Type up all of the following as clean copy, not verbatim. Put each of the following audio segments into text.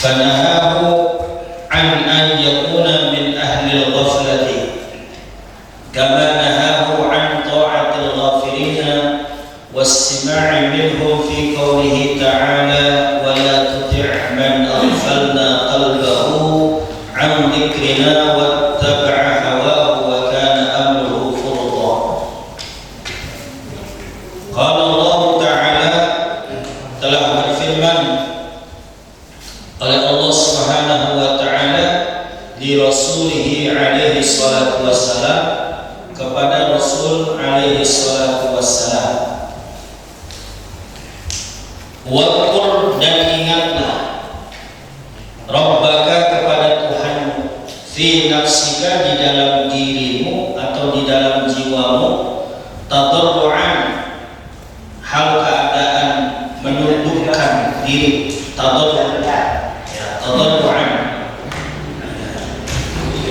فنهاه an yakuna min ahli al-ghaflati kama nahahu an ta'atil ghafilina was-sima'i minhum fi qawlihi ta'ala wa la tuti' man aghfalna qalbahu an dhikrina wattaba'a hawahu wa kana amruhu furta. Qala Allah Ta'ala, telah berfirman oleh Allah Subhanahu wa Ta'ala di Rasulih alaihi salatu wassalam, kepada Rasul alaihi salatu wassalam, waqur, dan ingatlah, Rabbaka, kepada Tuhanmu, fi nafsika, di dalam dirimu atau di dalam jiwamu, tadarru'an, hal keadaan menundukkan diri, tadarru'an,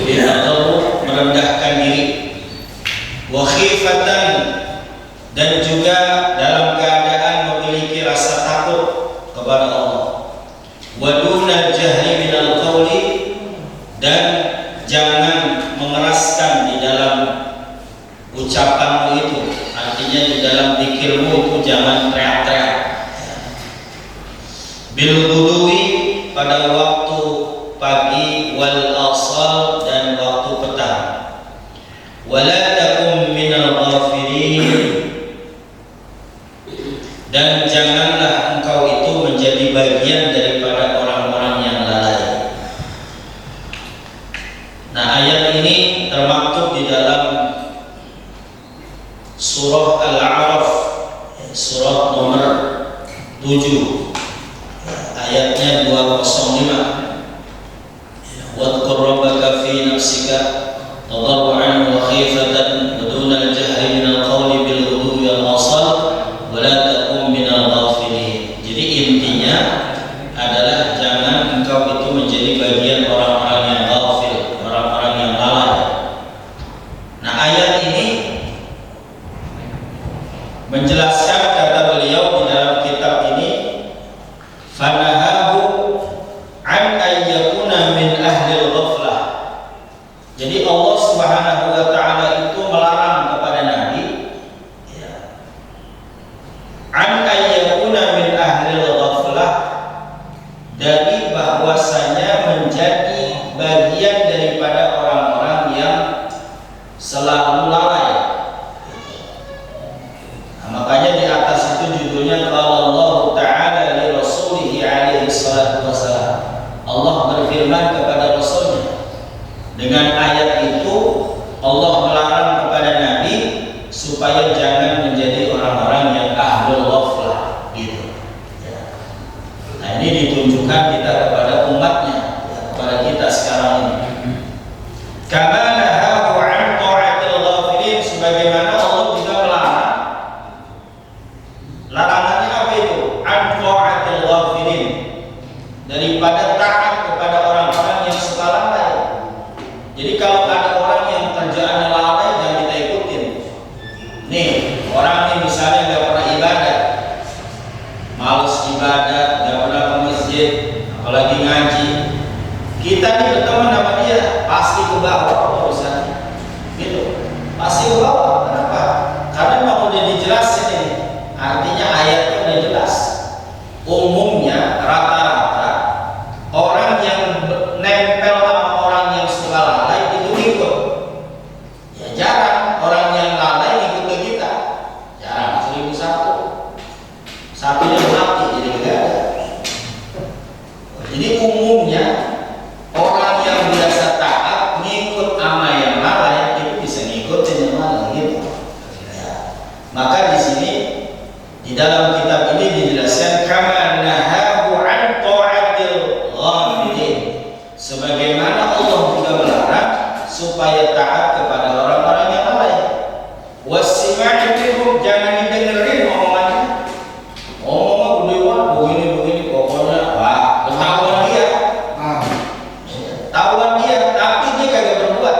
jadi tadarru' merendahkan diri, wa khifatan, dan juga dalam keadaan memiliki rasa takut kepada Allah, wa duna jahri minal qawli, dan jangan mengeraskan di dalam ucapanmu itu, artinya di dalam zikirmu itu jangan teriak-teriak. Bil ghudwi, pada waktu pagi, wal asal, dan waktu petang. Wala takum minal ghafilin, dan janganlah engkau itu menjadi bagian daripada orang-orang yang lalai. Nah, ayat ini termaktub di dalam surah Al-A'raf, surah nomor 7, ayatnya 205. Wadhkur rabbaka fi nafsika tadarru'an wa khifatan wa duna al-jahri minal qawli bil ghudwi wal asal wa la takum minal ghafilin. Jadi intinya adalah jangan engkau itu menjadi bagian orang-orang yang ghafil, orang-orang yang lalai. Nah, ayat ini menjelaskan, kata beliau di dalam kitab ini, fanahahu an ayyakuna min ahlil ghaflah. Jadi Allah Subhanahu wa Ta'ala itu melarang kepada Nabi, ya, an ayyakuna min ahlil ghaflah, dari bahwasanya menjadi bagian daripada orang-orang yang selalu lalai. Nah, makanya di atas itu judulnya qala Allah Ta'ala li Rasulih alaihi salatu wassalam. Allah berfirman kepada Rasulnya. Dengan ayat itu Allah melarang kepada Nabi supaya jangan menjadi orang-orang yang ahlul ghaflah, gitu. Ya. Nah, ini ditunjukkan kita kepada umatnya, ya, kepada kita sekarang ini. Kama nahahu an ta'atil ghafilin, sebagaimana Allah juga melarang. Larangannya apa itu? An ta'atil ghafilin, daripada taat kepada orang-orang yang suka lalai. Jadi kalau ada orang yang kerjaannya lalai, jangan kita ikutin. Nih, orang ini misalnya nggak pernah ibadah, males ibadah, nggak pernah ke masjid, apalagi ngaji. Kita nih berteman sama dia, pasti ke bawah urusannya, gitu. Pasti ke bawah. Kenapa? Karena memang udah dijelasin ini. Artinya ayatnya udah jelas. Umumnya rata-rata orang yang nempel sama orang yang suka lalai itu ikut. Ya jarang orang yang lalai ikut ke kita. Jarang, 1001. Satunya mati, jadi enggak ada. Jadi umumnya orang yang biasa taat ngikut sama yang lalai itu bisa ngikutin yang lalai, gitu. Ya. Maka di sini di dalam kitab ini dijelaskan kama nahahu an ta'atil ghafilin, sebagaimana Allah juga melarang supaya taat kepada orang-orang yang lalai. Wasima'i minhum, jangan didengerin omongannya. Omong begini pokoknya, wah, ketahuan dia. Tahuan dia, tapi dia kagak berbuat.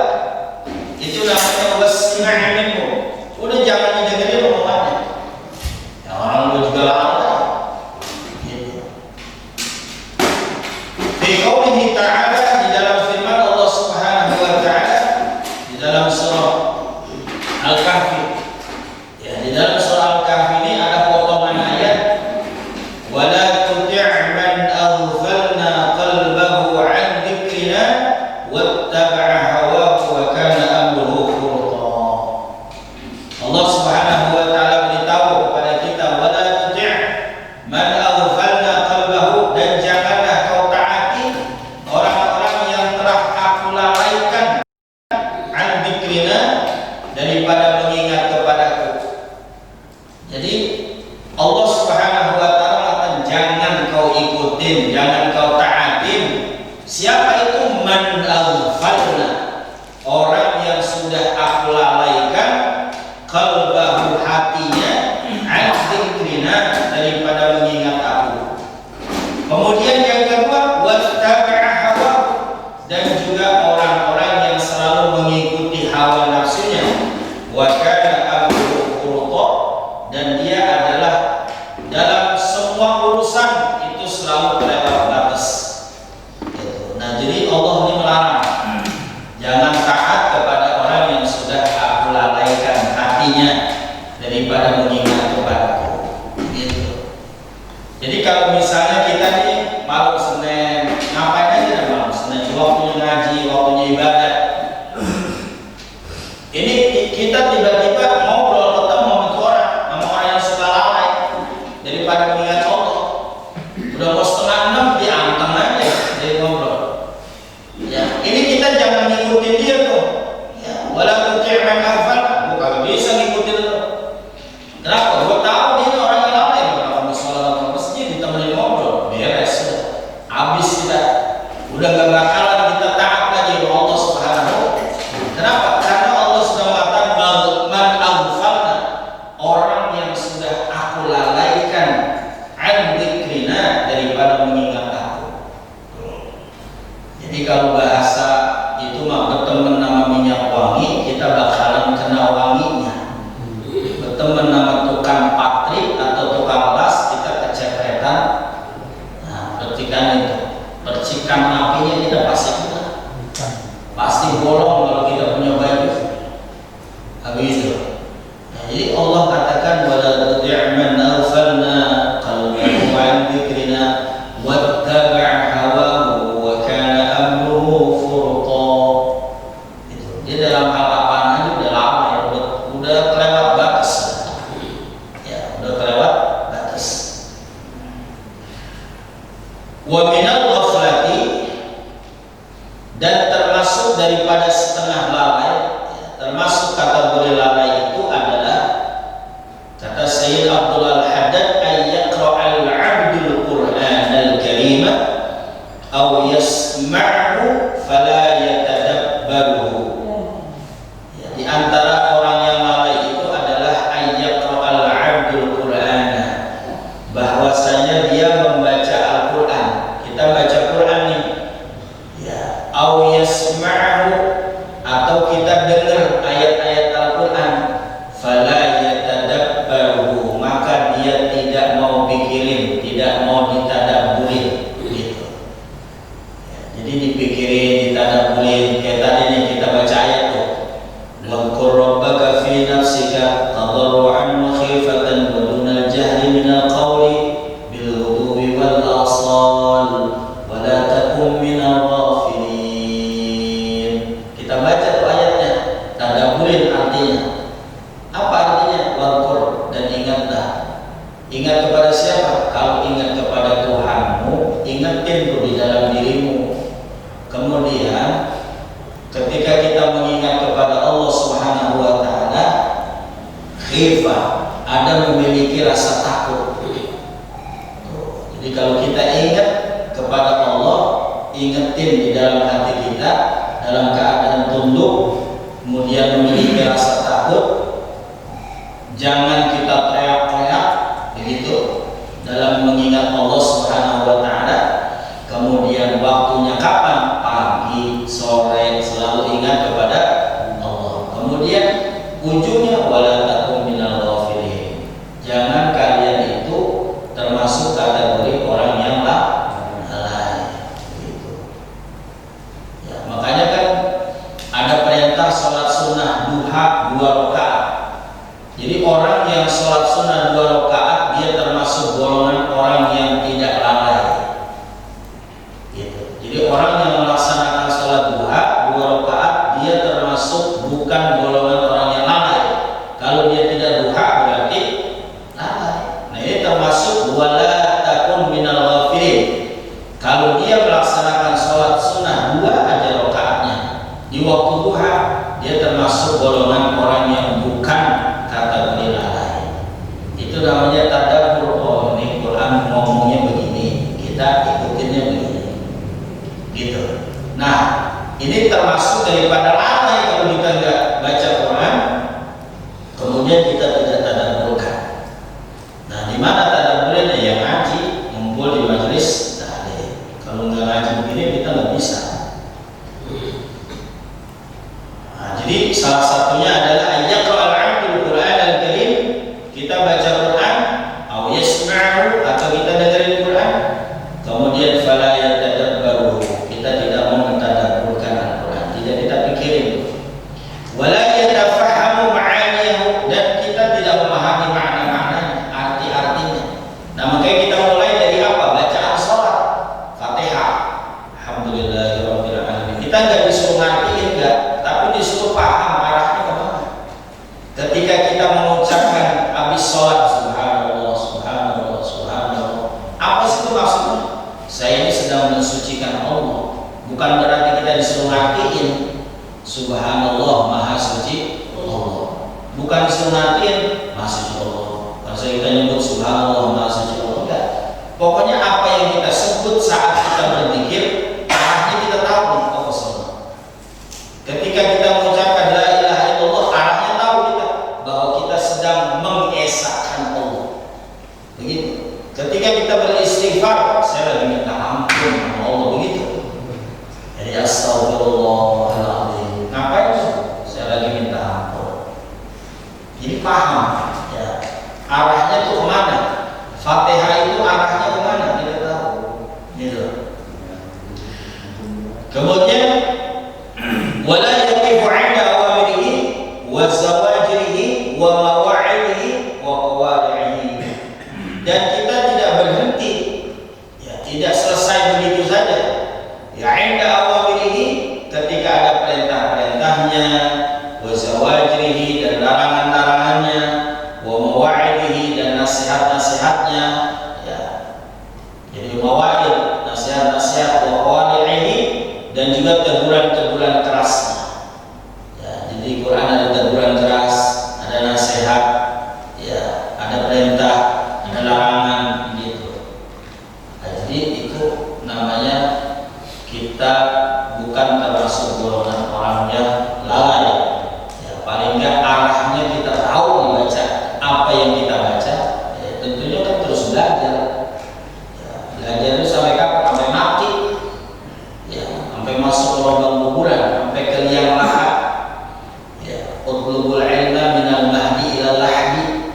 Itu namanya wasima'i minhum. Udah jangan didengerin omongannya. Ya, orang lu juga lalai. Gitu. Fi qaulihi ta'ala, di dalam wattaba'a hawahu wa kana amruhu furta. Allah Subhanahu wa taala beritahu kepada kita, wala tuti' man aghfalna qalbahu, dan janganlah kau taati orang-orang yang telah aku lalaikan an dzikrina, daripada mengingat kepadaku. Jadi Allah Subhanahu wa taala jangan kau ikutin, jangan kau taatin. Siapa itu? Man aghfalna, orang yang sudah aku lalaikan qalbahu, hatinya, an dzikrina, daripada mengingat aku. Kemudian yang kedua, wattaba'a hawa, dan juga orang-orang yang selalu mengikuti hawa nafsunya. Wa kana amruhu furta, dan dia adalah dalam semua urusan itu selalu terlewat batas. Nah, jadi Allah ini melarang, jangan taat kepada orang yang sudah aku lalaikan hatinya daripada mengingat kepadaku. Gitu. Jadi kalau misalnya kita nih malam Senin, ngapain aja malam Senin? Waktunya ngaji, waktunya ibadah. Ini kita tiba-tiba ngobrol ketemu sama orang yang suka lalai daripada mengingat Allah. Udah mau 5:30 dianteng aja dari ngobrol. Ya, ini kita jangan ngikutin dia tuh. Ya, wala tuti' man aghfalna, bukan bisa ngikutin lu. Kenapa? Gua tahu dia orang yang lalai, kalau sholat ke masjid ditemenin ngobrol, beres sudah. Habis kita udah gak bakalan kita taat lagi kepada Allah Subhanahu. Kenapa? Karena Allah sudah mengatakan man aghfalna, orang yang sudah aku lalaikan an dzikrina, daripada mengingat aku. Jadi kalau bahasa itu mah berteman nama minyak wangi, kita bakalan kena wanginya. Berteman nama tukang patri atau tukang las, kita kecepretan. Nah, percikan itu, percikan apinya kita pasti kena. Pasti bolong kalau kita punya baju. Habis itu. Nah, jadi Allah katakan wala tuti' man aghfalna qalbahu an dzikrina wattaba'a hawahu wa kana amruhu furta. Itu. Dia dalam hal apaan aja udah lama ya, udah kelewat batas. Ya, udah kelewat batas. Wa minal ghaflati, dan termasuk daripada setengah lalai, ya, termasuk kategori lalai itu adalah, kata Sayyid Abdul Al-Haddad, ayyaqra'al 'abdul Qur'an al-Karim aw yasma'hu fala yatadabbaruhu. Ya, di antara orang yang lalai itu adalah ayyaqra'al 'abdul Qur'an, bahwasanya dia membaca Al-Qur'an. Kita baca Qur'an nih, ya, aw yasma'hu, atau kita dengar ayat-ayat Al-Qur'an, fala yatadabbaruhu, maka dia tidak mau pikirin, tidak mau ditadabburin gitu. Ya, jadi dipikirin, ditadabburin. Kayak tadi nih kita baca ayat tuh, wadhkur rabbaka fi nafsika tadarruan wa khifatan wa dunal jahri minal qawli bil ghuduwi wal asal wa la takun minal ghafilin. Kita baca tuh ayatnya, tadabburin artinya. Apa artinya? Wadhkur, dan ingatlah. Ingat kepada siapa? Kalau ingat kepada Tuhanmu, ingatin tuh di dalam dirimu. Kemudian ketika kita mengingat kepada Allah Subhanahu wa taala, khifah, ada memiliki rasa takut. Jadi kalau kita ingat kepada Allah, ingetin di dalam hati kita dalam keadaan tunduk, kemudian memiliki rasa takut. Jangan kita teriak-teriak begitu dalam mengingat Allah Subhanahu wa taala. Kemudian waktunya kapan? Pagi, sore, selalu ingat kepada Allah. Kemudian ujungnya wala takum minal ghafilin. Jangan kalian itu termasuk kategori orang yang lalai gitu. Ya, makanya kan ada perintah sholat sunnah duha 2 rakaat. Jadi orang yang sholat sunnah 2 rakaat, dia termasuk golongan orang yang tidak lalai gitu. Jadi orang yang melaksanakan sholat duha waktu duha, dia termasuk golongan orang yang bukan kategori lalai. Itu namanya tadabbur. Oh, ini Quran ngomongnya begini, kita ikutinnya begini, gitu. Nah, ini termasuk daripada lalai kalau kita nggak baca Quran, kemudian kita tidak tadabburkan. Nah, di mana tadabburnya? Ya ngaji, ngumpul di majelis taklim. Kalau nggak ngaji begini kita nggak bisa. Nah, jadi salah satunya adalah ayaqra'al 'abdul Qur'an al-Karim, kita baca Quran, atau yasma'u, atau kita dengerin Quran, kemudian fala yatadabbaru, kita tidak mau mentadabburkan Al-Quran, tidak kita pikirin, wala yatafahhamu ma'aniyahu, dan kita tidak memahami makna-maknanya, arti-artinya. Nah, makanya kita mulai dari apa? Bacaan sholat, Fatihah, alhamdulillahirabbil alamin. Kita nggak disuruh ngertiin, enggak, tapi disuruh paham arahnya kemana. Ketika kita mengucapkan habis sholat, subhanallah, subhanallah, subhanallah, apa sih itu maksudnya? Saya ini sedang mensucikan Allah. Bukan berarti kita disuruh ngertiin subhanallah, maha suci Allah. Bukan disuruh ngertiin maha suci Allah. Kalau kita nyebut subhanallah, maha suci Allah, enggak. Pokoknya apa yang kita sebut saat kita berzikir, arahnya kita tahu nih, oh salah. Ketika kita mengucapkan la ilaha illallah, arahnya tahu kita bahwa kita sedang mengesahkan Allah. Begitu. Ketika kita beristighfar, saya lagi minta ampun sama Allah, begitu. Jadi astagfirullahaladzim. Ngapain itu? Saya lagi minta ampun. Jadi paham ya, arahnya itu kemana? Fatihah itu arahnya kemana? Kita tahu. Gitu. Kemudian wala yaqifu 'inda awamirihi wa zawajirihi wa mawa'idhihi wa qawari'ihi. Dan kita tidak berhenti, ya, tidak selesai begitu saja. Ya, 'inda awamirihi, ketika ada perintah-perintahnya, wa zawajirihi, dan larangan-larangannya, wa mawa'idhihi, dan nasihat-nasihatnya, ya. Jadi mawa'id, nasihat-nasihat, wa qawari'ihi, dan juga teguran-teguran kerasnya. Ya, jadi di Quran ada teguran keras, ada nasihat, ya, ada perintah, ada larangan, gitu. Nah, jadi itu namanya kita bukan termasuk golongan orang yang lalai. Ya, paling enggak arahnya kita tahu dibaca apa yang kita baca. Ya, tentunya kan terus belajar. Ya, belajar itu sampai kapan? Sampai mati. Ya, sampai masuk ke lubang kuburan, sampai ke liang lahat. Ya, utlubul ilma minal mahdi ilal lahdi.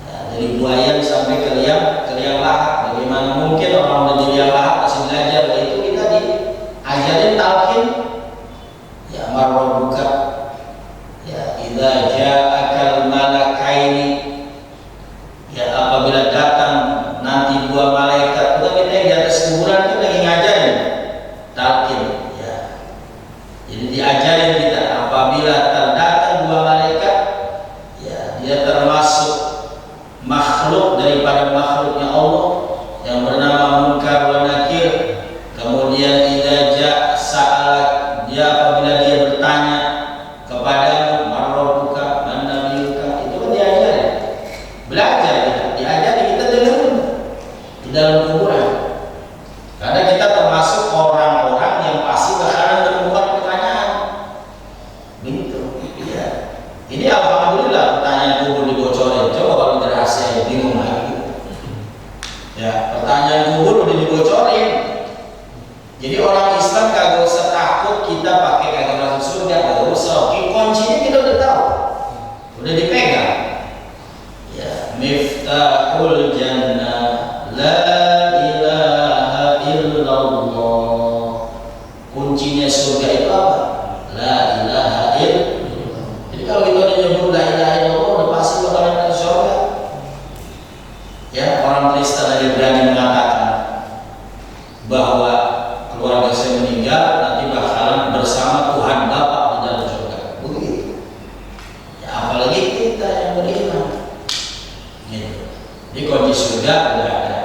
Ya, dari buayan sampai ke liang lahat. Bagaimana mungkin orang udah di liang lahat masih belajar? Itu kita diajarin talqin. Ya, marrabbuka. Ya, idza ja'akal malakaini. Ya, apabila datang nanti dua malaikat, kita di atas kuburan kita lagi ngajarin talqin, ya. Jadi diajarin kita apabila terdatang dua malaikat, ya, dia termasuk makhluk daripada makhluknya Allah yang bernama Munkar wa Nakir. Kemudian idza ja' sa'alak, dia apabila dia bertanya kepadamu, marrabbuka, man nabiyuka, itu kan diajarin. Belajar kita, diajari, kita dengerin di dalam kuburan. Karena kita termasuk orang-orang yang pasti bakalan menemukan pertanyaan. Begitu. Ya. Ini alhamdulillah pertanyaan kubur dibocorin. Coba kalau tidak rahasia, bingung lagi. Ya, pertanyaan kubur udah dibocorin. Jadi orang Islam kagak usah takut kita pakai kagak masuk surga, kagak usah. Kuncinya kita udah tahu, udah dipegang. Ya, miftahul jannah la ilaha illallah. Kuncinya surga itu apa? La ilaha illallah. Jadi kalau kita udah nyebut la ilaha illallah, udah pasti bakalan masuk surga. Ya, orang Kristen aja berani mengatakan bahwa keluarga saya meninggal nanti bakalan bersama Tuhan Bapa di dalam surga. Begitu. Ya, apalagi kita yang beriman. Gitu. Di kunci surga udah ada.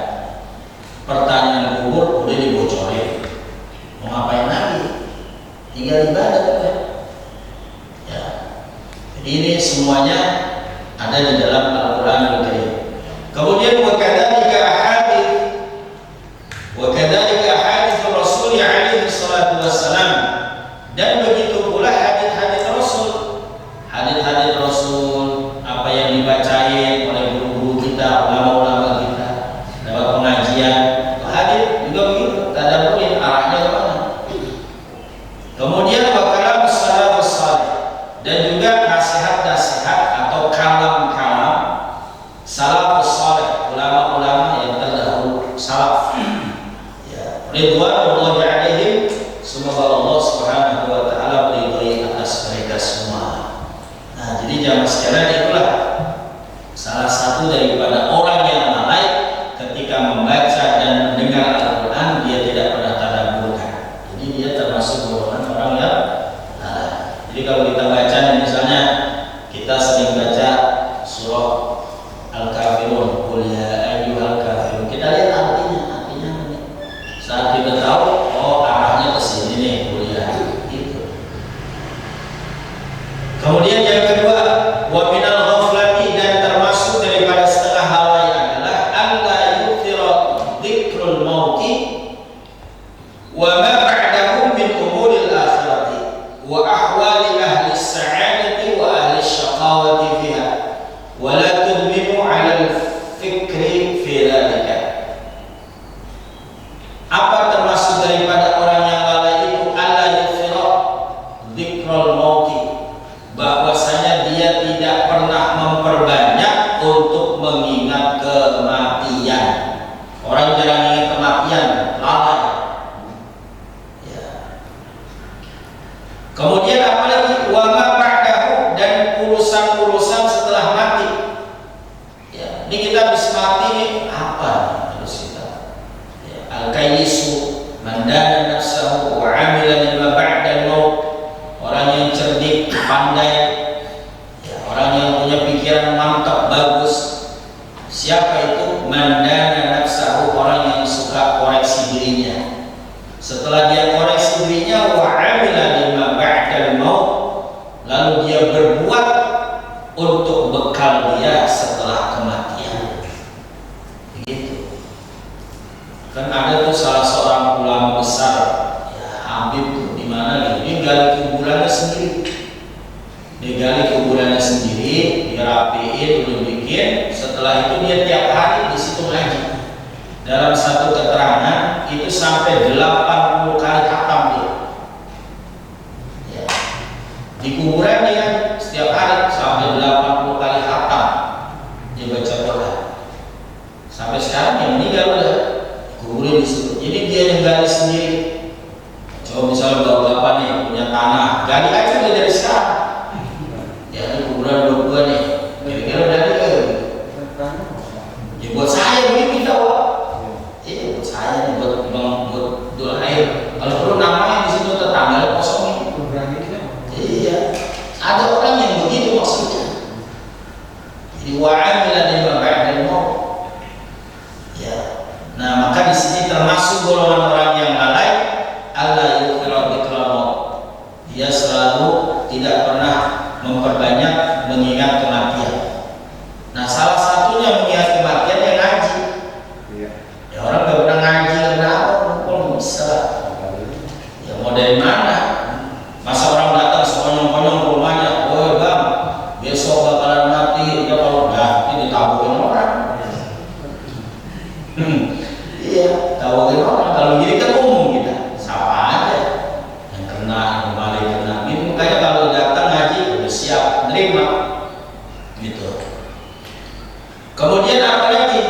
Pertanyaan kubur udah dibocorin. Mau ngapain lagi? Tinggal ibadah kan? Ini semuanya ada di dalam Al-Qur'anul Karim. Kemudian wa kadzalika hadits Rasul alaihi salatu wassalam, dan begitu pula hadits Rasul. Hadits Rasul apa yang dibacain oleh guru-guru kita, ulama-ulama kita lewat pengajian. Hadits juga begitu, tadabburin arahnya kemana. Kemudian wa kalam salafus salih, dan juga nasihat-nasihat atau kalam-kalam salafus salih, ulama-ulama yang terdahulu, salaf. Ridwanullahi alaihim, semoga Allah Subhanahu wa taala meridhai atas mereka semua. Nah, jadi jamaah sekalian, itulah salah satu daripada orang yang lalai ketika membaca dan mendengar Al-Qur'an, dia tidak pernah tadabburkan. Jadi dia termasuk golongan orang yang lalai. Jadi kalau kita baca, misalnya kita sering baca surah Al-Kafirun, qul ya ayyuhal kafirun, kita lihat artinya. Saat kita tahu, oh arahnya ke sini nih, kuliah gitu. Kemudian yang kedua, wa minal ghaflati, dan termasuk daripada setengah lalai adalah alla yuthira dzikrul mauti wa ma ba'dahu min umuril akhirati wa ahwali ahli sa'adati wa ahli syaqawati fiha wa la tudmimu 'ala al-fikri fi dhalika. Apa termasuk daripada orang yang lalai itu? Alla yuthira dzikrul mauti, bahwasanya dia tidak pernah memperbanyak untuk mengingat kematian. Orang jarang ingat kematian, lalai. Ya. Kemudian apalagi wa ma ba'dahu, dan urusan-urusan setelah mati. Ya, ini kita habis mati nih, apa harus kita? Ya, al-kayyisu man dana nafsahu wa 'amila lima ba'dal maut. Orang yang cerdik, pandai, ya, orang yang punya pikiran mantap, bagus. Siapa itu? Man dana nafsahu, orang yang suka koreksi dirinya. Setelah dia koreksi dirinya, wa 'amila lima ba'dal maut, lalu dia berbuat untuk bekal dia setelah kematian. Begitu. Kan ada tuh salah seorang ulama besar, ya, Habib tuh, di mana dia gali kuburannya sendiri. Dia gali kuburannya sendiri, dia rapiin, belum bikin. Setelah itu dia tiap hari di situ ngaji. Dalam satu keterangan itu sampai 80 kali khatam dia. Ya. Di kuburan dia setiap hari sampai 80 kali khatam dia baca Quran. Sampai sekarang yang meninggal udah kuburin di situ. Jadi dia yang gali sendiri. Coba misalnya bapak nih punya tanah, gali aja udah dari sekarang. Ya, ini kuburan gua nih. Kira-kira dari ya buat saya begini kita, Pak. Iya, buat saya nih, buat dua air. Kalau perlu namanya di situ tetangga kosongin. Iya. Ada orang yang begitu maksudnya. Jadi wa'amila lima ba'dal maut. Ya. Nah, maka di sini termasuk golongan orang yang lalai, alla yuthira dzikrul maut. Dia selalu tidak pernah memperbanyak mengingat kematian. Nah, salah satunya mengingat kematian yang ngaji. Ya, orang gak pernah ngaji, kenapa? Kok bisa? Ya, mau dari mana? Masa orang datang sekonyong-konyong ke rumahnya, "Woi bang, besok bakalan mati." Ya, kalau mati ditaburin orang. Iya, tawarin orang. Kalau gini kan umum kita, siapa aja yang kena, yang balik kena. Ini makanya kalau datang ngaji udah siap nerima, gitu. Kemudian apa lagi?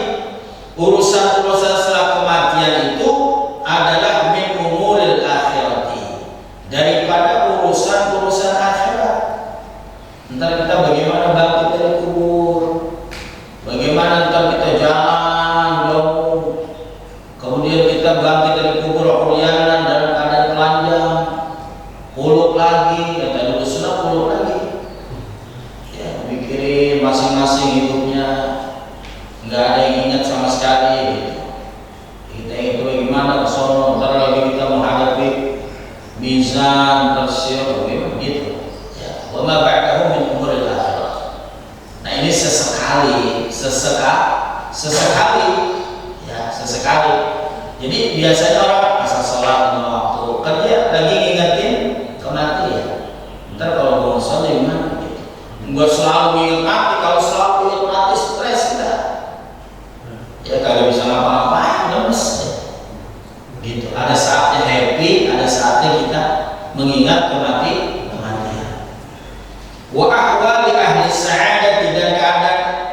Urusan-urusan setelah kematian itu adalah min umuril akhirati, daripada urusan-urusan akhirat. Ntar kita bagaimana bangkit dari kubur, bagaimana ntar kita jalan jauh. Kemudian kita bangkit dari kubur uryanan dalam keadaan telanjang, puluk lagi, kata dulu sunah puluk lagi. Ya, mikirin masing-masing hidupnya, nggak ada yang ingat sama sekali. Gitu. Kita itu bagaimana kesono, ntar lagi kita menghadapi mizan tersier, gitu. Ya, wa ma ba'dahu min umuril sesekali ya, sesekali. Jadi biasanya orang asal sholat lima waktu, kerja lagi ngingetin kau nanti ya, ntar kalau mau sholat gimana gitu. Gua selalu ingat mati, kalau selalu ingat mati stres kita ya, kagak bisa ngapa-ngapain, lemes ya. Gitu. Ada saatnya happy, ada saatnya kita mengingat kematian. Wa ahwali ahli sa'adati, dan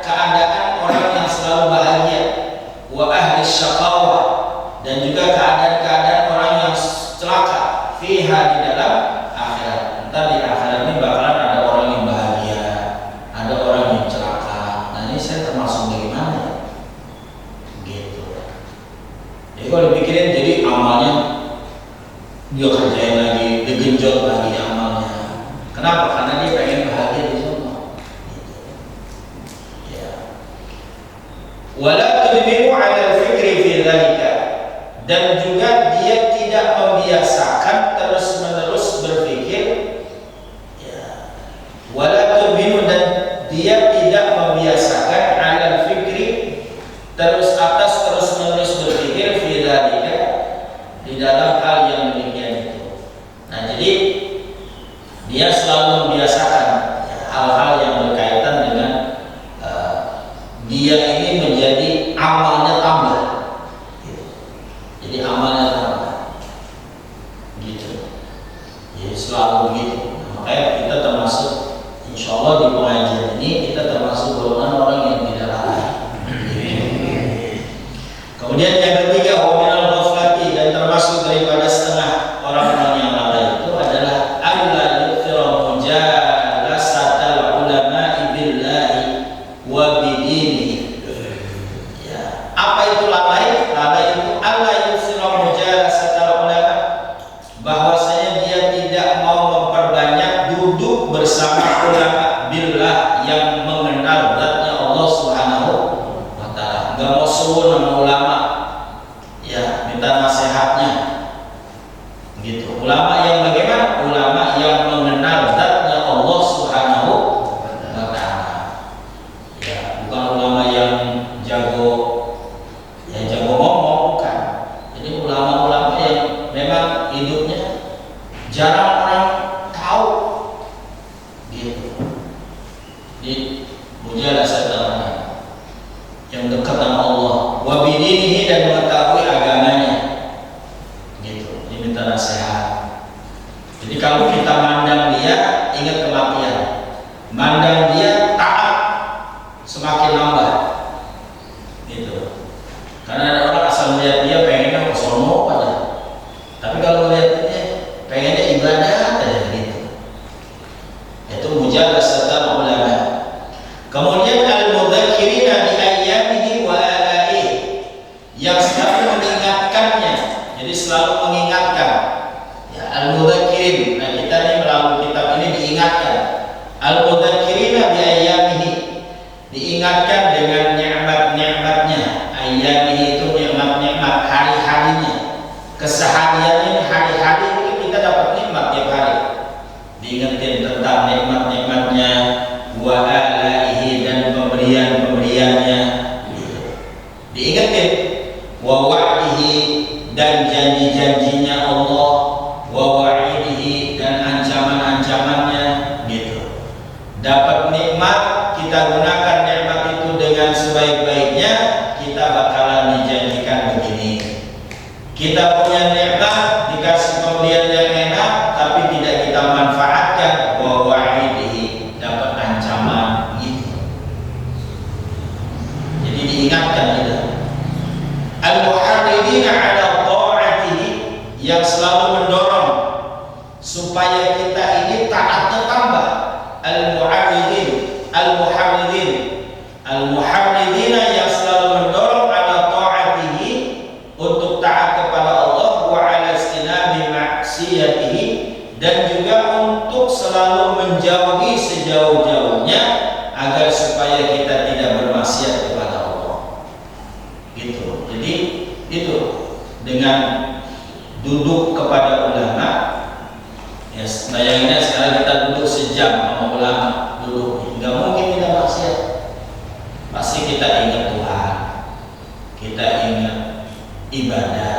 keadaan orang yang selalu bahagia. Wa ahli syaqawah, dan juga keadaan orang yang celaka. Fiha, di dalam akhirat. Entar di akhirat ini bakalan ada orang yang bahagia, ada orang yang celaka. Nah ini saya termasuk bagaimana? Gitu. Jadi kalau dipikirin, jadi amalnya dia kerjain lagi, digenjot lagi amalnya. Kenapa? Karena dia pengen bahagia di surga. Gitu. Ya. Wala tudmiru 'ala al-fikri fi dzalika, dan juga dia tidak membiasakan terus-menerus berpikir. Ya. Wala tudmiru, dan dia tidak membiasakan 'ala al-fikri, terus-menerus berpikir fi dzalika, di dalam hal yang demikian itu. Nah, jadi dia selalu membiasakan ya, hal-hal yang berkaitan dengan dia ini menjadi amalnya tambah gitu. Jadi amalnya tambah gitu. Jadi selalu begitu. Nah, makanya kita termasuk, insya Allah di pengajian ini kita termasuk golongan orang yang tidak lalai. Kemudian yang ketiga, waminal ghaflati, dan termasuk daripada setengah orang-orang yang lalai itu adalah wa bidinihi. Ya. Apa itu lalai? Lalai itu Allah yusra mujalasatal ulama, bahwasanya dia tidak mau memperbanyak duduk bersama ulama billah, yang mengenal zatnya Allah Subhanahu wa taala. Enggak mau suwun sama ulama. Ya, minta nasihatnya. Gitu. Ulama yang bagaimana? Ulama yang mengenal zatnya Allah Subhanahu wa taala. Ya, bukan ulama yang jago ngomong, bukan. Jadi ulama-ulama yang memang hidupnya jarang orang tahu. Gitu. Di mujalasatul yang dekat sama Allah, wa bidinihi, dan mengetahui agamanya. Gitu. Ini minta nasihat. Jadi kalau kita mandang dia, ingat kematian. Mandang dia, taat, semakin nambah. Gitu. Karena ada orang asal melihat dia pengennya sono aja. Tapi kalau melihat dia pengennya ibadah aja gitu. Itu mujalasatul ulama. Kemudian al-mudzakirina bi ayyamihi wa alaihi, yang selalu mengingatkannya. Jadi selalu mengingatkan. Ya, al-mudzakirin. Nah, kita ini melalui kitab ini diingatkan. Al-mudzakirina bi ayyamihi, diingatkan dengan nikmat-nikmatnya. Ayyamihi itu nikmat-nikmat hari-harinya. Kesehariannya hari-hari itu kita dapat nikmat tiap hari. Diingetin tentang nikmat-nikmatnya, wa alaihi, dan pemberian-pemberiannya. Diingetin wa wa'dihi, dan janji-janjinya Allah, wa wa'idihi, dan ancaman-ancamannya. Gitu. Dapat nikmat, kita gunakan nikmat itu dengan sebaik-baiknya, kita bakalan dijanjikan begini. Kita punya nikmat, dikasih pemberian yang enak, tapi tidak kita manfaatkan, wa wa'idihi, dapat ancaman. Gitu. Jadi diingatkan kita. Al-muharridina ala ta'atihi, yang selalu mendorong supaya kita ini taatnya tambah. Al-muharridina, yang selalu mendorong ala ta'atihi, untuk taat kepada Allah, wa ala istinabi maksiyatihi, dan juga untuk selalu menjauhi sejauh-jauhnya, agar supaya kita tidak bermaksiat kepada Allah. Gitu. Jadi itu dengan duduk kepada ulama. Ya, bayanginnya sekarang kita duduk sejam sama ulama, duduk, nggak mungkin kita maksiat. pasti kita ingat Tuhan, kita ingat ibadah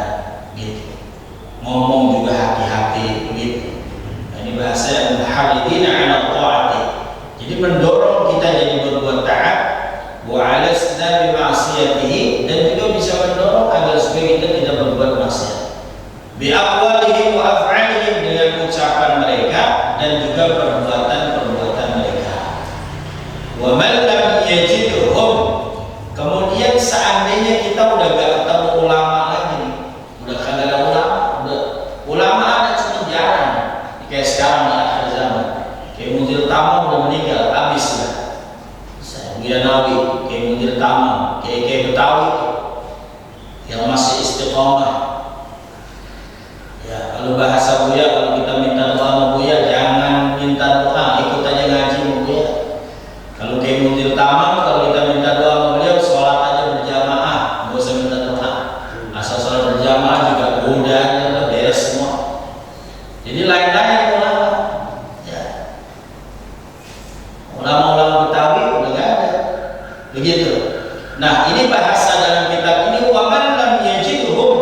gitu. Ngomong juga hati-hati begitu. Nah, ini bahasa muharridina 'ala ta'ati. Jadi mendorong kita jadi berbuat taat, wa 'ala istinabi ma'siyatihi, dan juga bisa mendorong agar supaya kita tidak berbuat maksiat. Bi aqwalihim wa af'alihim, dengan ucapan mereka dan juga perbuatan-perbuatan mereka. Wa man lam yajidhum, kemudian seandainya kita udah gak ketemu ulama lagi nih, udah kagak ada ulama ada cuma jarang, kayak sekarang di akhir zaman, kayak Mudir Tamam udah meninggal, habis lah. Saya Nawawi, kayak Mudir Tamam, kayak Betawi yang masih istiqomah. Ya, kalau bahasa Buya, kalau kita minta doa sama Buya, jangan minta doa, ikut aja ngaji sama Buya. Kalau kayak Mudir Tamam, kalau kita minta doa sama beliau, sholat aja berjamaah, nggak usah minta doa. Asal sholat berjamaah juga udah beres semua. Jadi lain-lain ulama, ya. Ulama-ulama Betawi udah nggak ada, begitu. Nah, ini bahasa dalam kitab ini, wa man lam yajidhum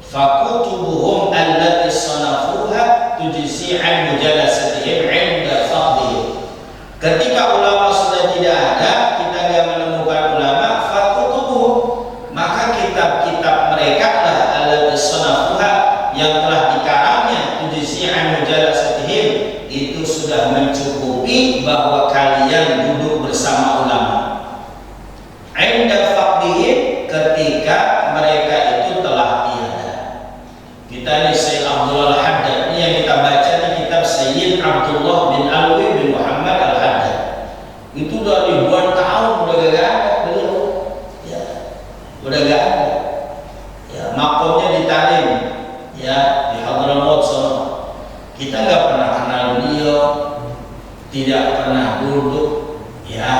fakutubuhum allati sanafuha tujzi an mujalasatihim 'inda fadhihim. Ketika ulama sudah tidak ada, kita nggak menemukan ulama, fakutubuhum, maka kitab-kitab mereka lah allati sanafuha, yang telah dikarangnya, tujzi an mujalasatihim, itu sudah mencukupi bahwa kalian duduk bersama ulama. 'Inda fadhihim, ketika mereka itu telah tiada. Kita ini Syekh Abdullah Al-Haddad, ini yang kita baca di kitab Sayyid Abdullah bin Alwi bin Muhammad Al-Haddad. Itu udah ribuan tahun udah gak ada beliau, ya, udah gak ada. Ya, makomnya di Talim, ya, di Hadramaut sono. Kita nggak pernah kenal beliau, tidak pernah duduk, ya,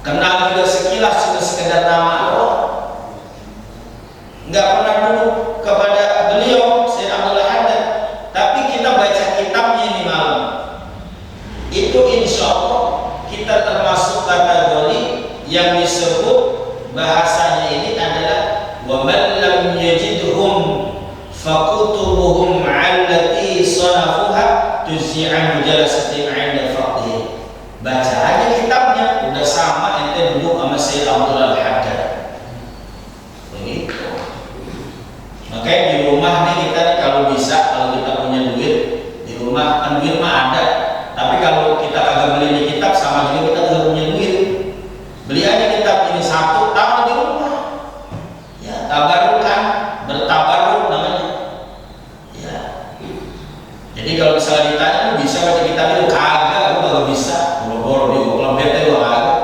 kenal juga sekilas, sudah sekedar nama doang. Nggak pernah duduk kepada beliau Syekh Abdullah Haddad, tapi kita baca kitabnya ini malam. Itu insya Allah kita termasuk kategori yang disebut bahasanya ini adalah wa man lam yajidhum fakutubuhum 'allati sanafuha tuzzi'an mujalasati 'inda faqih. Baca aja kitabnya, udah sama ente duduk sama Syekh Abdullah Haddad. Begitu. Makanya di rumah nih kita nih, kalau bisa, kalau kita punya duit di rumah, kan duit mah ada. Tapi kalau kita kagak beli di kitab, sama juga kita nggak punya duit. Beli aja kitab ini satu, taruh di rumah. Ya, tabaruk kan, bertabaruk namanya. Ya. Jadi kalau misalnya ditanya, lu bisa baca kitab itu? Kagak, lu kagak bisa. Boro-boro di kolam bete lu kagak.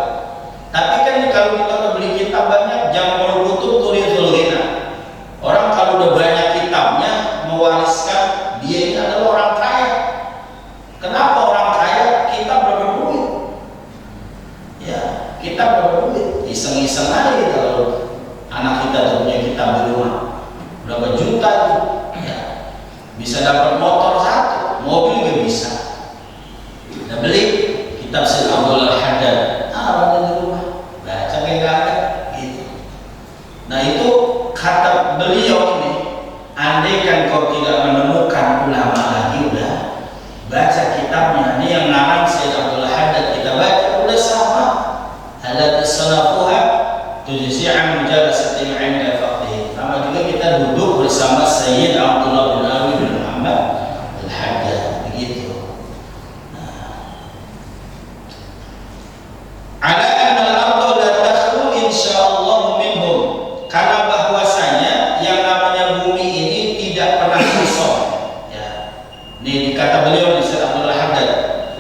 Tapi kan kalau kita udah beli kitab banyak, jangan menutup tulisul ghina. Orang kalau udah banyak kitabnya, mewariskan, dia ini adalah orang kaya. Kenapa orang kaya? Kita berapa duit? Ya, kita berapa duit? Iseng-iseng aja kita, kalau anak kita punya kitab di rumah, berapa juta itu? Ya, bisa dapat motor satu, mobil juga bisa. Kita beli kitab Syekh Abdullah Haddad, ada di rumah, baca kayak gak ada, gitu. Nah itu kata beliau ini, andai kan kau tidak menemukan ulama lagi, udah baca kitabnya. Ini yang ngarang Syekh Abdullah Haddad, kita baca udah sama. Allati sanafuha tujzi'an mujalasati 'inda faqih. Sama juga kita duduk bersama Sayyid Abdullah bin Alwi bin Muhammad Al-Haddad, begitu. Ala anna al-ardha la takhlu insyaallah minhum, karena bahwasanya yang namanya bumi ini tidak pernah kosong. Ya. Ini kata beliau di Syekh Abdullah Haddad.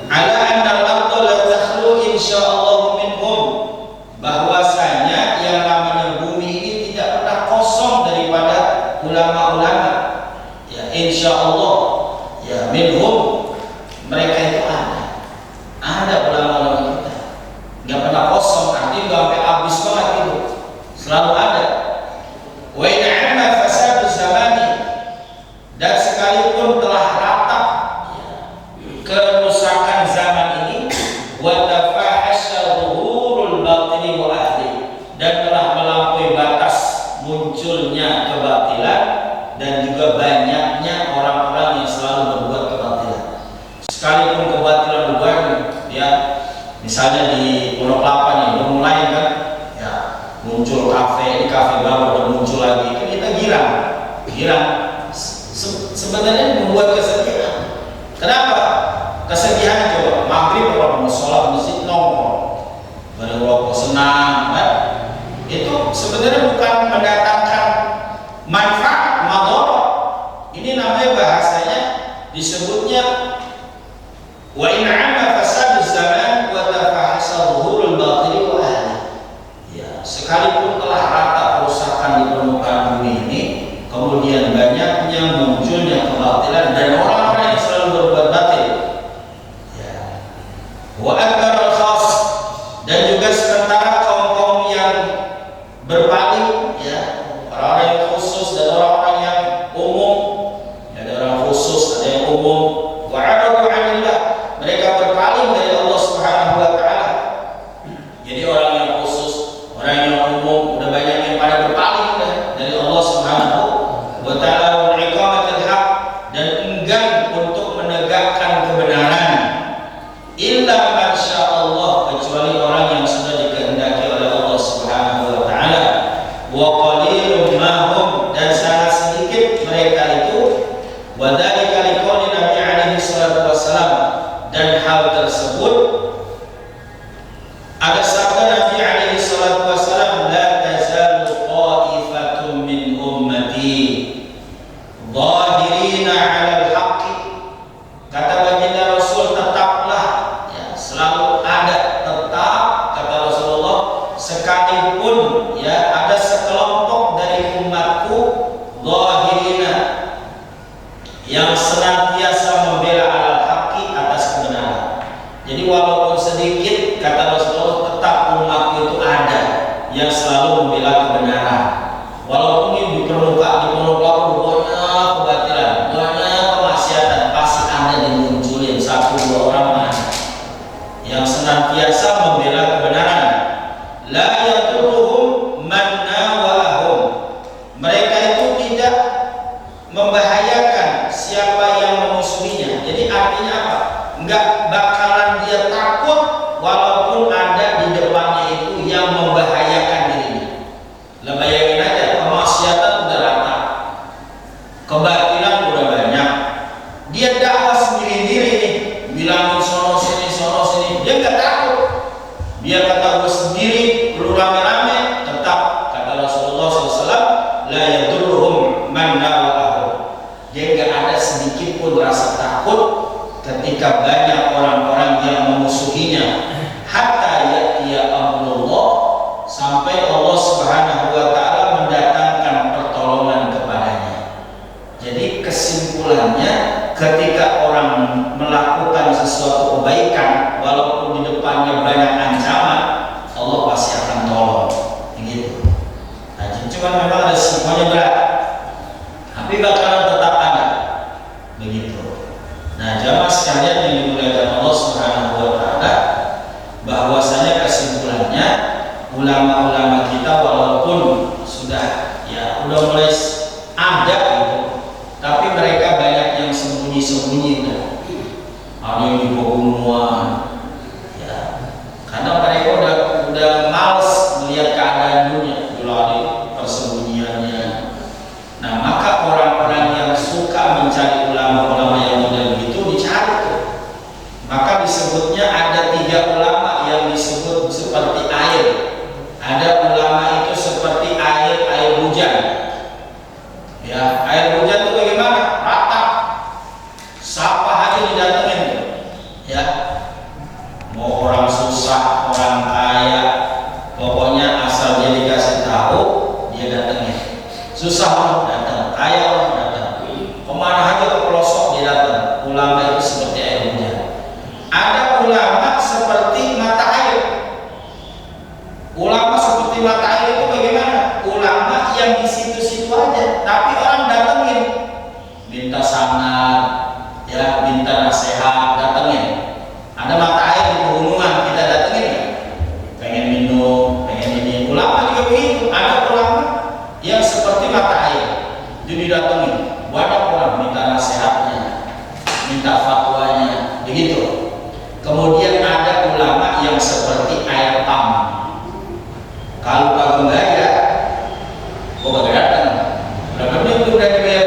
Ala anna al-ardha la takhlu insyaallah minhum, bahwasanya yang namanya bumi ini tidak pernah kosong daripada ulama-ulama. Ya, insyaallah. Ya, minhum, mereka itu ada ulama-ulama kita. Nggak pernah kosong, artinya nggak sampai habis banget itu, selalu ada. Wa in 'amma fasadu zamani, dan sekalipun telah rata kerusakan zaman ini, wa tafahasha zuhurul batini wa ahli, pikiran. Sebenarnya membuat kesedihan. Kenapa? Kesedihan coba maghrib orang sholat masjid nongkrong, berrokok senang, kan? Itu sebenarnya bukan mendatangkan manfaat, madharat. Ini namanya bahasanya disebutnya wa in 'amma fasaduz zaman wa tafahasa dhuhurul batil wa ahli. Ya, sekalipun telah rata kerusakan di permukaan bumi ini, kemudian banyaknya munculnya kebatilan dan orang-orang yang selalu berbuat batil. Ya. Wa akbarul khas, dan juga sementara kaum-kaum yang berpaling, ya, orang-orang yang khusus dan orang-orang yang umum. Ada orang khusus, ada yang umum. Wa aradu 'anillah, mereka berpaling dari Allah Subhanahu wa taala. Jadi orang yang khusus, orang yang umum, udah banyak yang pada berpaling dari Allah Subhanahu wa taala wa iqamatil haq, dan enggan untuk menegakkan kebenaran. Illa man sya'allah, kecuali orang yang sudah dikehendaki oleh Allah Subhanahu wa taala. Wa qalilum mahum, dan sangat sedikit mereka itu. Wa dzalika liqauli Nabi alaihi salatu wassalam, dan hal tersebut ada sabda Nabi alaihi salatu wassalam, la tazalu qa'ifatun min ummati dhahirina 'alal haqqi. Kata baginda Rasul, tetaplah, ya, selalu ada, tetap, kata Rasulullah, sekalipun ya ada sekelompok dari umatku dhahirina, yang senantiasa membela alal haqqi, atas kebenaran. Jadi walaupun sedikit, kata Rasulullah, tetap umatku itu ada yang selalu membela kebenaran. Walaupun ini di permukaan banyak kebatilan, banyak kemaksiatan, pasti ada dimunculin satu dua orang mana yang senantiasa membela kebenaran. La yadurruhum man nawahum, mereka itu tidak membahayakan siapa yang memusuhinya. Jadi artinya apa? Enggak bakalan dia takut walaupun ada di depannya itu yang membahayakan dirinya. Lah bayangin aja, kemaksiatan udah rata, kebatilan udah banyak, dia dakwah sendiri-sendiri nih, bilangin sono sini, dia nggak takut. Dia kata gue sendiri, perlu rame-rame, tetap kata Rasulullah SAW, la yadurruhum man nawahum, dia nggak ada sedikit pun rasa takut ketika banyak orang-orang yang memusuhinya. Hatta ya'tiya amrullah, sampai Allah Subhanahu wa taala mendatangkan pertolongan kepadanya. Jadi kesimpulannya, ketika orang melakukan sesuatu kebaikan walaupun di depannya banyak ancaman, Allah pasti akan tolong. Begitu. Nah, cuma memang ada semuanya berat, tapi bakalan tetap ada. Begitu. Nah, jamaah sekalian yang dimuliakan Allah Subhanahu wa taala, bahwasanya kesimpulannya ulama-ulama kita walaupun sudah ya udah mulai ada gitu, tapi mereka banyak yang sembunyi-sembunyi udah. Ada yang di pegunungan, ya, karena mereka udah males melihat keadaan dunia, jual persembunyiannya. Nah, maka orang-orang yang suka mencari ulama-ulama yang model begitu dicari tuh. Maka disebutnya ada 3 ulama yang disebut seperti air. Ada ulama itu seperti air hujan. Ya, air hujan itu bagaimana? Rata. Siapa aja didatengin tuh. Ya. Mau orang susah, orang kaya, pokoknya asal dia dikasih tahu, dia datengin. Susah orang datang, kaya orang datang. Kemana aja ke pelosok dia datang. Ulama itu seperti air hujan. Ada ulama seperti mata air. Ulama seperti mata air itu bagaimana? Ulama yang di situ-situ aja, tapi orang datengin, minta sanad, ya, minta nasihat, datengin. Ada mata air di pegunungan, kita datengin ya, pengen minum, pengen ini. Ulama juga begitu. Ada ulama yang seperti mata air, jadi datengin. Banyak orang minta nasihatnya, minta fatwanya, begitu. Kemudian ada ulama yang seperti air pam. Kalau kagak bayar, kok kagak datang? Berapa menit udah dibayar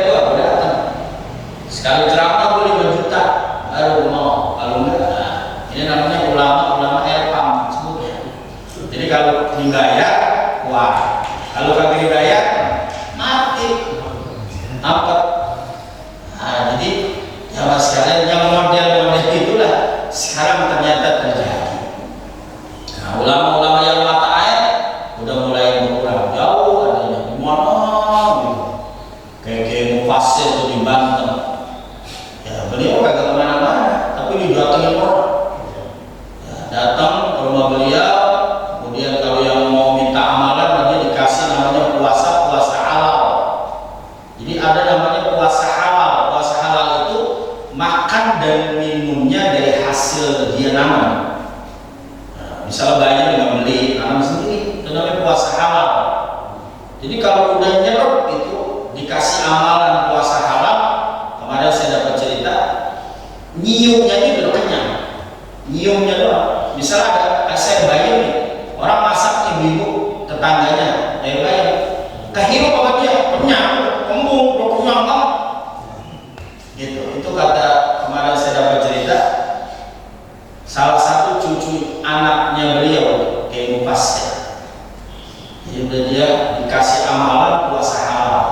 baru mau, kalau enggak, nah, ini namanya ulama erpam sebutnya. Jadi kalau dibayar, wah, kalau kagak dibayar, mati, apa? Nah, jadi jamaah sekalian yang model-model itulah sekarang ternyata terjadi. Nah, ulama-ulama yang mata air udah mulai berkurang jauh, adanya di mana gitu. Kayak Mufassir tuh di Banten. Ya, beliau kagak kemana-mana, tapi didatengin orang. Ya, datang ke rumah beliau, kemudian kalau yang mau minta amalan nanti dikasih namanya puasa halal. Jadi ada namanya puasa halal. Puasa halal itu makan dan minumnya dari hasil dia nanam. Nah, misalnya banyak nggak beli, nanam sendiri, itu namanya puasa halal. Jadi kalau udah nyerap itu dikasih amalan puasa halal. Kemarin saya dapat cerita, nyiumnya ini udah kenyang, nyiumnya doang. Misalnya ada saya bayar nih, orang masak ibu-ibu tetangganya, saya bayar, kehirup apa dia, kenyang, kembung, udah kenyang banget. Gitu, itu kata kemarin saya dapat cerita, salah satu cucu anaknya beliau, kayak Mufassir. Jadi udah dia dikasih amalan puasa halal.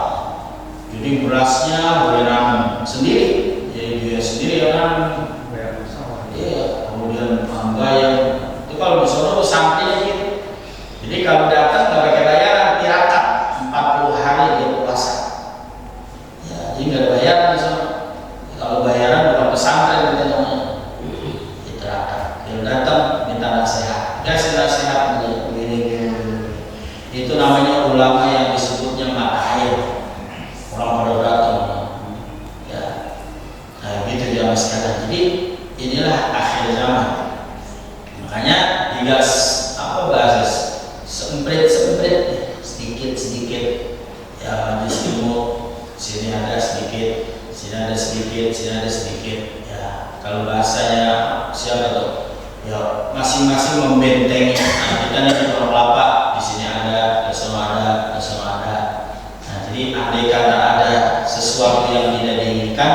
Jadi berasnya boleh nanam sendiri, jadi dia sendiri yang nanam. Iya, kemudian bayar. Itu kalau di sana tuh santai gitu. Jadi kalau datang nggak pakai bayaran, tirakat 40 hari dia puasa. Ya, jadi nggak ada bayaran di sana. Kalau bayaran bukan pesantren gitu namanya. Tirakat. Dia datang minta nasihat, kasih nasihat begini. Itu namanya ulama yang disebutnya mata air. Orang pada datang, ya, nah gitu jamaah sekalian. Jadi inilah akhir zaman. Makanya digas apa bahasa semprit sedikit, ya majlis ilmu sini ada sedikit, sini ada sedikit. Ya kalau bahasanya siapa tuh? Ya masing-masing membentengi. Nah, kita nih di kelapa, di sini ada, di sana ada. Jadi andai kata ada sesuatu yang tidak diinginkan,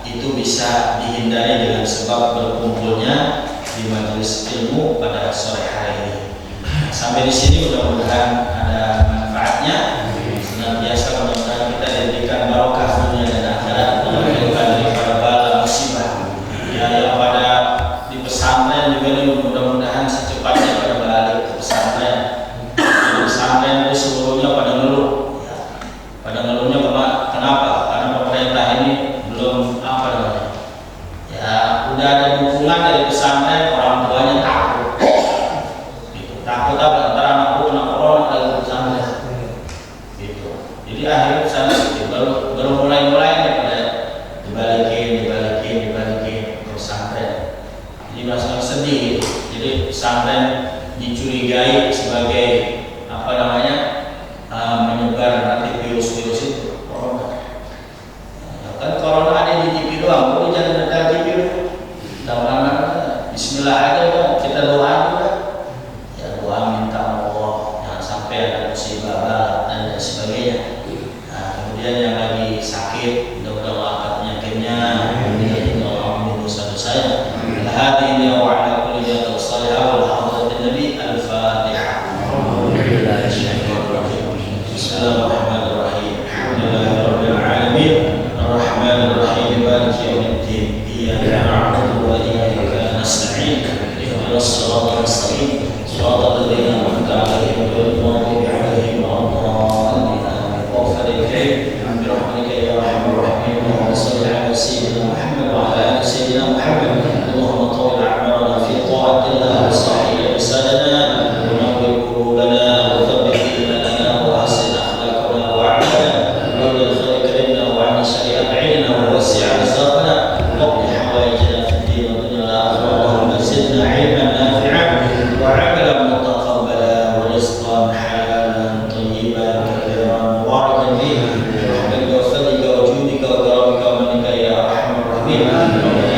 itu bisa dihindari dengan sebab berkumpulnya di majelis ilmu pada sore hari ini. Sampai di sini mudah-mudahan ada manfaatnya. Senantiasa mudah-mudahan kita diberikan barokah dunia dan akhirat, dijauhkan daripada bala musibah. Ya, yang pada di pesantren juga ini mudah-mudahan secepatnya pada balik ke pesantren. Di pesantren itu seluruhnya pada ngeluh. Pada ngeluhnya kenapa? Karena pemerintah ini belum apa namanya? Ya udah ada dukungan dari pesantren, orang tuanya takut. Gitu. Takut apa? Antara anak corona dari pesantren. Gitu. Jadi akhirnya pesantren itu baru mulai daripada dibalikin ke pesantren. Jadi masalah sedih. Jadi pesantren dicurigai sebagai apa namanya? Menyebar nanti virus-virus itu corona. Ya, kan corona ada di TV doang, boleh jangan ada TV dulu. Dalam Bismillah aja udah, kita doa juga. Ya doa minta Allah jangan sampai ada musibah dan sebagainya. Nah, kemudian yang lagi sakit, mudah-mudahan Allah angkat penyakitnya, kemudian Allah ampuni dosa-dosanya. Hadirin wa ala kulli yawmin salihah wal hadratin nabi al-fatihah. Bismillahirrahmanirrahim. Alhamdulillahirabbil alamin. Arrahmanirrahim. Maliki yaumiddin. Iyyaka na'budu wa iyyaka nasta'in. Ihdinas siratal mustaqim. Shiratal ladzina an'amta 'alaihim ghairil maghdubi 'alaihim waladdallin. Waghfir lahum bi rahmatika ya arhamar rahimin. Allahumma shalli 'ala sayyidina Muhammad wa 'ala ali sayyidina Muhammad. Allahumma tawwil a'malana fi ta'atillah wa sahih lisanana wa nawwir qulubana wa thabbit imanana wa hasin akhlaqana wa a'malana wa bil khairi karimna wa 'an syarri ab'idna wa wasi' arzaqana wa qdi hawaijana fid din wa dunya al-akhirah. Allahumma zidna 'ilman nafi'an wa 'amalan mutaqabbala wa rizqan halalan tayyiban kathiran mubarakan fihi bi rahmatika wa fadlika wa judika wa karamika wa manika ya arhamar rahimin.